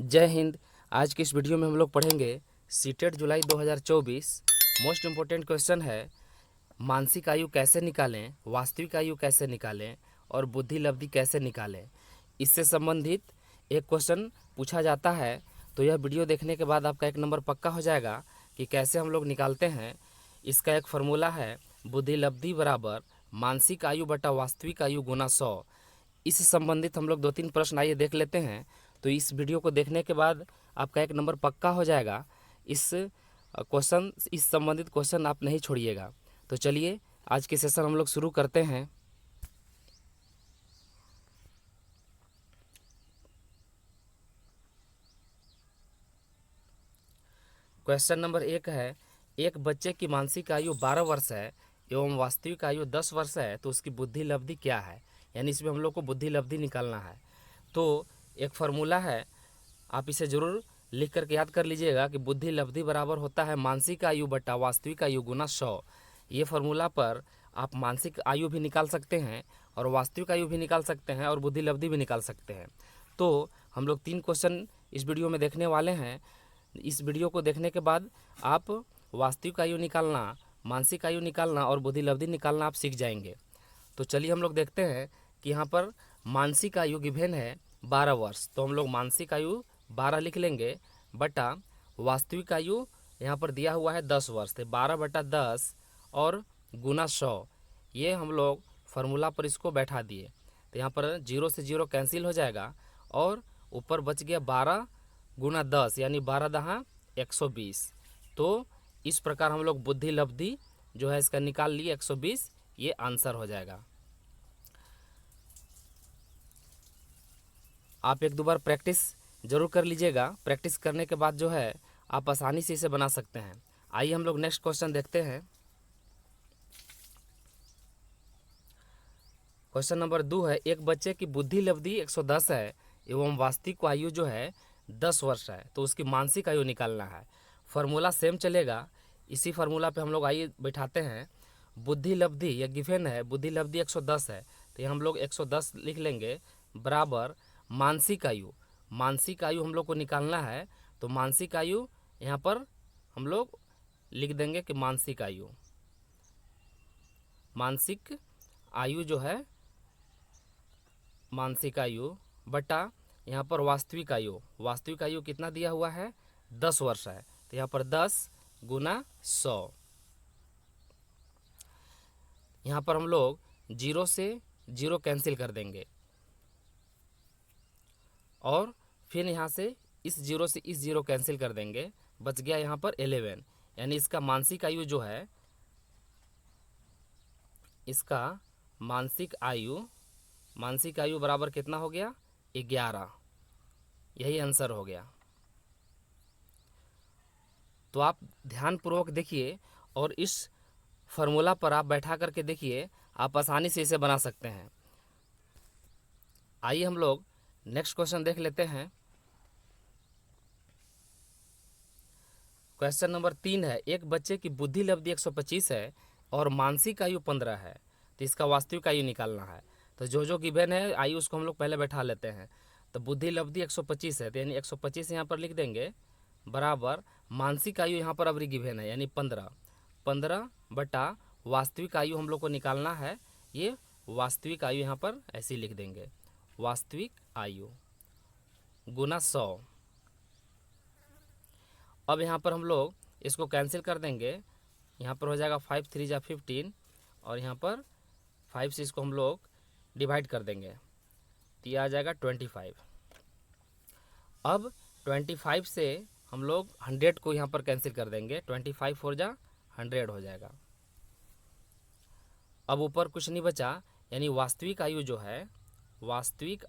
जय हिंद। आज की इस वीडियो में हम लोग पढ़ेंगे सीटेट जुलाई 2024। मोस्ट इम्पोर्टेंट क्वेश्चन है मानसिक आयु कैसे निकालें, वास्तविक आयु कैसे निकालें और बुद्धि लब्धि कैसे निकालें। इससे संबंधित एक क्वेश्चन पूछा जाता है, तो यह वीडियो देखने के बाद आपका एक नंबर पक्का हो जाएगा कि कैसे हम लोग निकालते हैं। इसका एक फार्मूला है बुद्धि लब्धि बराबर मानसिक आयु बटा वास्तविक आयु गुना 100। इससे संबंधित हम लोग 2-3 प्रश्न आइए देख लेते हैं। तो इस वीडियो को देखने के बाद आपका एक नंबर पक्का हो जाएगा। इस संबंधित क्वेश्चन आप नहीं छोड़िएगा। तो चलिए आज के सेशन हम लोग शुरू करते हैं। क्वेश्चन नंबर 1 है, एक बच्चे की मानसिक आयु 12 वर्ष है एवं वास्तविक आयु 10 वर्ष है, तो उसकी बुद्धि लब्धि क्या है। यानी इसमें हम लोग को बुद्धि लब्धि निकालना है। तो एक फार्मूला है, आप इसे ज़रूर लिख करके याद कर लीजिएगा कि बुद्धि लब्धि बराबर होता है मानसिक आयु बटा वास्तविक आयु गुना 100। ये फार्मूला पर आप मानसिक आयु भी निकाल सकते हैं और वास्तविक आयु भी निकाल सकते हैं और बुद्धि लब्धि भी निकाल सकते हैं। तो हम लोग 3 क्वेश्चन इस वीडियो में देखने वाले हैं। इस वीडियो को देखने के बाद आप वास्तविक आयु निकालना, मानसिक आयु निकालना और बुद्धि लब्धि निकालना आप सीख जाएंगे। तो चलिए हम लोग देखते हैं कि यहाँ पर मानसिक आयु गिवन है 12 वर्ष, तो हम लोग मानसिक आयु 12 लिख लेंगे बटा वास्तविक आयु यहाँ पर दिया हुआ है 10 वर्ष, तो 12 बटा 10 और गुना 100। ये हम लोग फार्मूला पर इसको बैठा दिए, तो यहाँ पर 0 से 0 कैंसिल हो जाएगा और ऊपर बच गया 12 गुना 10 यानी 12 दहा 120। तो इस प्रकार हम लोग बुद्धि लब्धि जो है इसका निकाल लिए 120, ये आंसर हो जाएगा। आप एक दो बार प्रैक्टिस ज़रूर कर लीजिएगा। प्रैक्टिस करने के बाद जो है आप आसानी से इसे बना सकते हैं। आइए हम लोग नेक्स्ट क्वेश्चन देखते हैं। क्वेश्चन नंबर 2 है, एक बच्चे की बुद्धि लब्धि 110 है एवं वास्तविक आयु जो है 10 वर्ष है, तो उसकी मानसिक आयु निकालना है। फार्मूला सेम चलेगा। इसी फार्मूला पे हम लोग आइए बैठाते हैं। बुद्धि लब्धि यह गिवन है, बुद्धि लब्धि 110 है, तो हम लोग 110 लिख लेंगे बराबर मानसिक आयु। मानसिक आयु हम लोग को निकालना है, तो मानसिक आयु यहाँ पर हम लोग लिख देंगे कि मानसिक आयु, मानसिक आयु जो है मानसिक आयु बटा यहाँ पर वास्तविक आयु। वास्तविक आयु कितना दिया हुआ है 10 वर्ष है, तो यहाँ पर 10 गुना 100। यहाँ पर हम लोग 0 से 0 कैंसिल कर देंगे और फिर यहाँ से इस 0 से इस 0 कैंसिल कर देंगे, बच गया यहाँ पर 11। यानी इसका मानसिक आयु जो है, इसका मानसिक आयु बराबर कितना हो गया 11। यही आंसर हो गया। तो आप ध्यानपूर्वक देखिए और इस फार्मूला पर आप बैठा करके देखिए, आप आसानी से इसे बना सकते हैं। आइए हम लोग नेक्स्ट क्वेश्चन देख लेते हैं। क्वेश्चन नंबर 3 है, एक बच्चे की बुद्धि लब्धि 125 है और मानसिक आयु 15 है, तो इसका वास्तविक आयु निकालना है। तो जो गिवन है आयु उसको हम लोग पहले बैठा लेते हैं। तो बुद्धि लब्धि 125 है, तो यानी 125 यहाँ पर लिख देंगे बराबर मानसिक आयु यहाँ पर अभी गिवन है यानी 15 बटा वास्तविक आयु हम लोग को निकालना है। ये वास्तविक आयु यहाँ पर ऐसे ही लिख देंगे, वास्तविक आयु गुना 100। अब यहाँ पर हम लोग इसको कैंसिल कर देंगे। यहाँ पर हो जाएगा 5 3 जा 15 और यहाँ पर 5 से इसको हम लोग डिवाइड कर देंगे, तो ये आ जाएगा 25। अब 25 से हम लोग 100 को यहाँ पर कैंसिल कर देंगे, 25 4 जा 100 हो जाएगा। अब ऊपर कुछ नहीं बचा, यानी वास्तविक आयु जो है, वास्तविक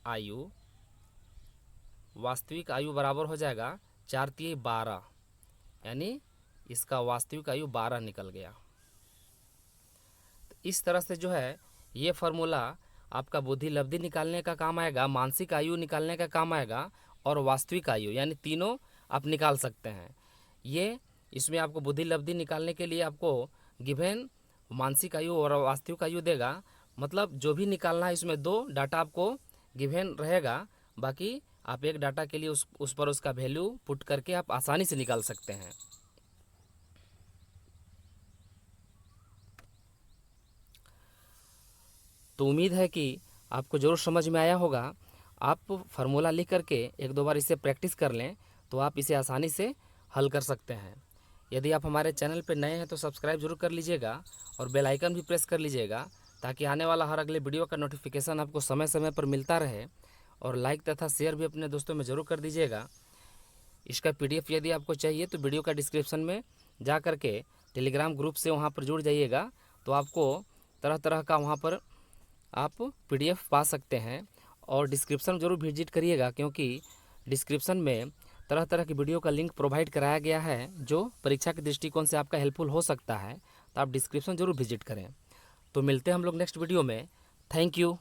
आयु बराबर हो जाएगा 4 3 12, यानी इसका वास्तविक आयु 12 निकल गया। तो इस तरह से जो है ये फार्मूला आपका बुद्धि लब्धि निकालने का काम आएगा, मानसिक आयु निकालने का काम आएगा और वास्तविक आयु, यानी तीनों आप निकाल सकते हैं। ये इसमें आपको बुद्धि लब्धि निकालने के लिए आपको गिवन मानसिक आयु और वास्तविक आयु देगा। मतलब जो भी निकालना है इसमें 2 डाटा आपको गिवन रहेगा, बाकी आप एक डाटा के लिए उस पर उसका वैल्यू पुट करके आप आसानी से निकाल सकते हैं। तो उम्मीद है कि आपको ज़रूर समझ में आया होगा। आप फार्मूला लिख करके एक दो बार इसे प्रैक्टिस कर लें तो आप इसे आसानी से हल कर सकते हैं। यदि आप हमारे चैनल पर नए हैं तो सब्सक्राइब जरूर कर लीजिएगा और बेल आइकन भी प्रेस कर लीजिएगा, ताकि आने वाला हर अगले वीडियो का नोटिफिकेशन आपको समय समय पर मिलता रहे। और लाइक तथा शेयर भी अपने दोस्तों में ज़रूर कर दीजिएगा। इसका PDF यदि आपको चाहिए तो वीडियो का डिस्क्रिप्शन में जा कर के टेलीग्राम ग्रुप से वहाँ पर जुड़ जाइएगा, तो आपको तरह तरह का वहाँ पर आप PDF पा सकते हैं। और डिस्क्रिप्शन ज़रूर विजिट करिएगा, क्योंकि डिस्क्रिप्शन में तरह तरह की वीडियो का लिंक प्रोवाइड कराया गया है जो परीक्षा के दृष्टिकोण से आपका हेल्पफुल हो सकता है। तो आप डिस्क्रिप्शन ज़रूर विजिट करें। तो मिलते हैं हम लोग नेक्स्ट वीडियो में। Thank you.